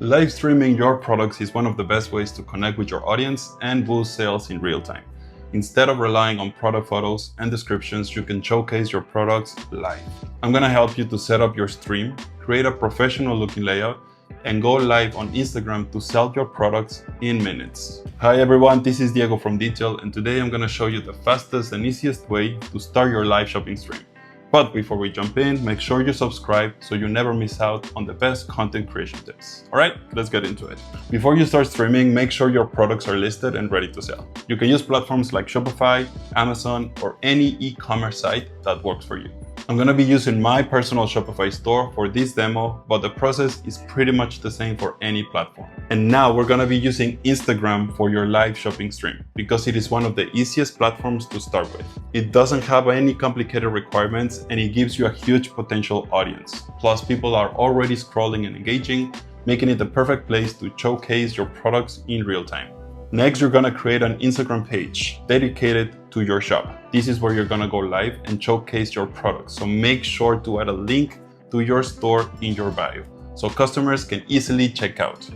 Live streaming your products is one of the best ways to connect with your audience and boost sales in real time. Instead of relying on product photos and descriptions, you can showcase your products live. I'm gonna help you to set up your stream, create a professional looking layout, and go live on Instagram to sell your products in minutes. Hi everyone, this is Diego from Detail, and today I'm gonna show you the fastest and easiest way to start your live shopping stream. But before we jump in, make sure you subscribe so you never miss out on the best content creation tips. Alright, let's get into it. Before you start streaming, make sure your products are listed and ready to sell. You can use platforms like Shopify, Amazon, or any e-commerce site that works for you. I'm gonna be using my personal Shopify store for this demo, but the process is pretty much the same for any platform. And now we're gonna be using Instagram for your live shopping stream because it is one of the easiest platforms to start with. It doesn't have any complicated requirements and it gives you a huge potential audience. Plus, people are already scrolling and engaging, making it the perfect place to showcase your products in real time. Next, you're gonna create an Instagram page dedicated to your shop. This is where you're gonna go live and showcase your products. So make sure to add a link to your store in your bio so customers can easily check out.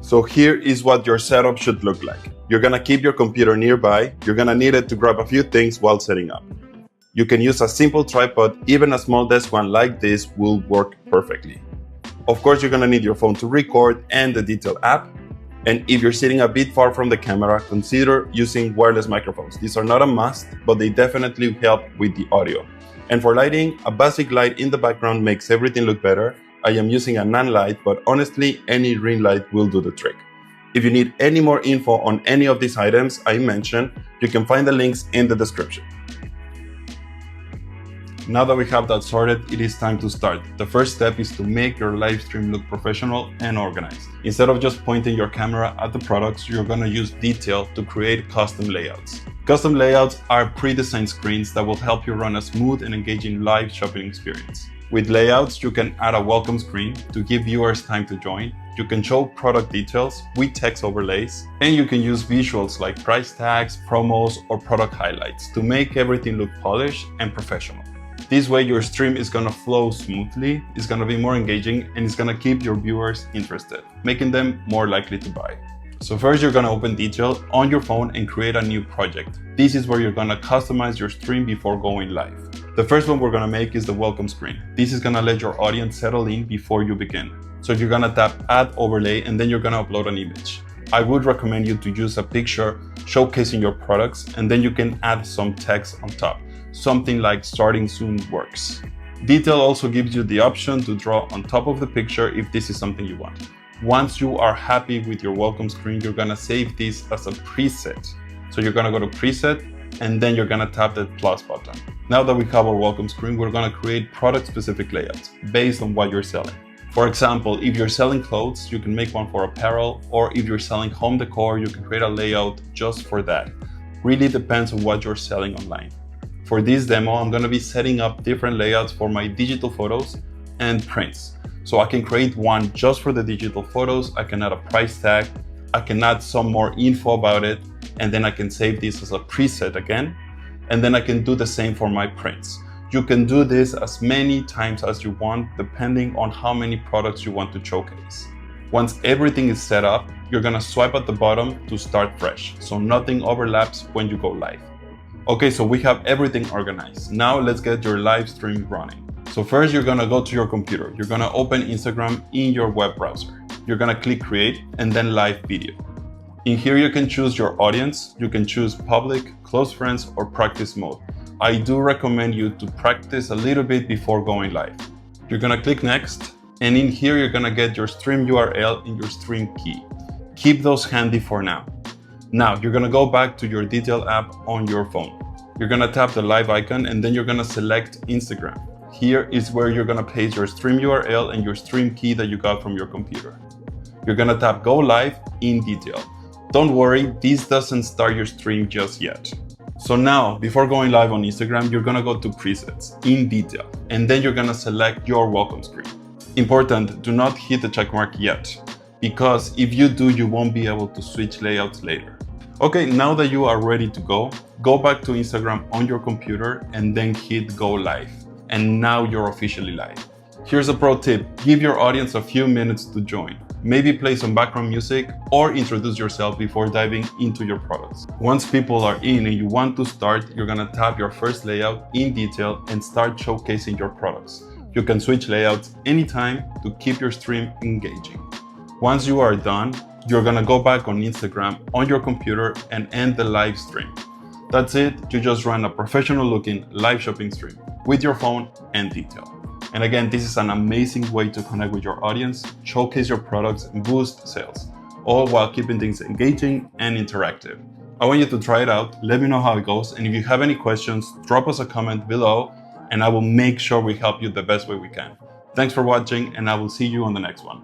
So here is what your setup should look like. You're gonna keep your computer nearby. You're gonna need it to grab a few things while setting up. You can use a simple tripod. Even a small desk one like this will work perfectly. Of course, you're gonna need your phone to record and the Detail app. And if you're sitting a bit far from the camera, consider using wireless microphones. These are not a must, but they definitely help with the audio. And for lighting, a basic light in the background makes everything look better. I am using a NaN light, but honestly, any ring light will do the trick. If you need any more info on any of these items I mentioned, you can find the links in the description. Now that we have that sorted, it is time to start. The first step is to make your live stream look professional and organized. Instead of just pointing your camera at the products, you're gonna use Detail to create custom layouts. Custom layouts are pre-designed screens that will help you run a smooth and engaging live shopping experience. With layouts, you can add a welcome screen to give viewers time to join. You can show product details with text overlays, and you can use visuals like price tags, promos, or product highlights to make everything look polished and professional. This way your stream is gonna flow smoothly, it's gonna be more engaging, and it's gonna keep your viewers interested, making them more likely to buy. So first you're gonna open Detail on your phone and create a new project. This is where you're gonna customize your stream before going live. The first one we're gonna make is the welcome screen. This is gonna let your audience settle in before you begin. So you're gonna tap Add Overlay and then you're gonna upload an image. I would recommend you to use a picture showcasing your products, and then you can add some text on top. Something like starting soon works. Detail also gives you the option to draw on top of the picture if this is something you want. Once you are happy with your welcome screen, you're gonna save this as a preset. So you're gonna go to preset and then you're gonna tap the plus button. Now that we have our welcome screen, we're gonna create product specific layouts based on what you're selling. For example, if you're selling clothes, you can make one for apparel, or if you're selling home decor, you can create a layout just for that. Really depends on what you're selling online. For this demo, I'm gonna be setting up different layouts for my digital photos and prints. So I can create one just for the digital photos, I can add a price tag, I can add some more info about it, and then I can save this as a preset again, and then I can do the same for my prints. You can do this as many times as you want, depending on how many products you want to showcase. Once everything is set up, you're gonna swipe at the bottom to start fresh, so nothing overlaps when you go live. Okay, so we have everything organized. Now let's get your live stream running. So first you're gonna go to your computer. You're gonna open Instagram in your web browser. You're gonna click create and then live video. In here you can choose your audience. You can choose public, close friends, or practice mode. I do recommend you to practice a little bit before going live. You're gonna click next, and in here you're gonna get your stream URL and your stream key. Keep those handy for now. Now, you're gonna go back to your Detail app on your phone. You're gonna tap the live icon and then you're gonna select Instagram. Here is where you're gonna paste your stream URL and your stream key that you got from your computer. You're gonna tap Go Live in Detail. Don't worry, this doesn't start your stream just yet. So now, before going live on Instagram, you're gonna go to Presets in Detail, and then you're gonna select your welcome screen. Important, do not hit the checkmark yet, because if you do, you won't be able to switch layouts later. Okay, now that you are ready to go back to Instagram on your computer and then hit Go Live. And now you're officially live. Here's a pro tip, give your audience a few minutes to join. maybe play some background music, or introduce yourself before diving into your products. Once people are in and you want to start, you're gonna tap your first layout in detail and start showcasing your products. You can switch layouts anytime to keep your stream engaging. Once you are done, you're gonna go back on Instagram on your computer and end the live stream. That's it, you just run a professional looking live shopping stream with your phone and detail. And again, this is an amazing way to connect with your audience, showcase your products, and boost sales, all while keeping things engaging and interactive. I want you to try it out, let me know how it goes, and if you have any questions, drop us a comment below, and I will make sure we help you the best way we can. Thanks for watching, and I will see you on the next one.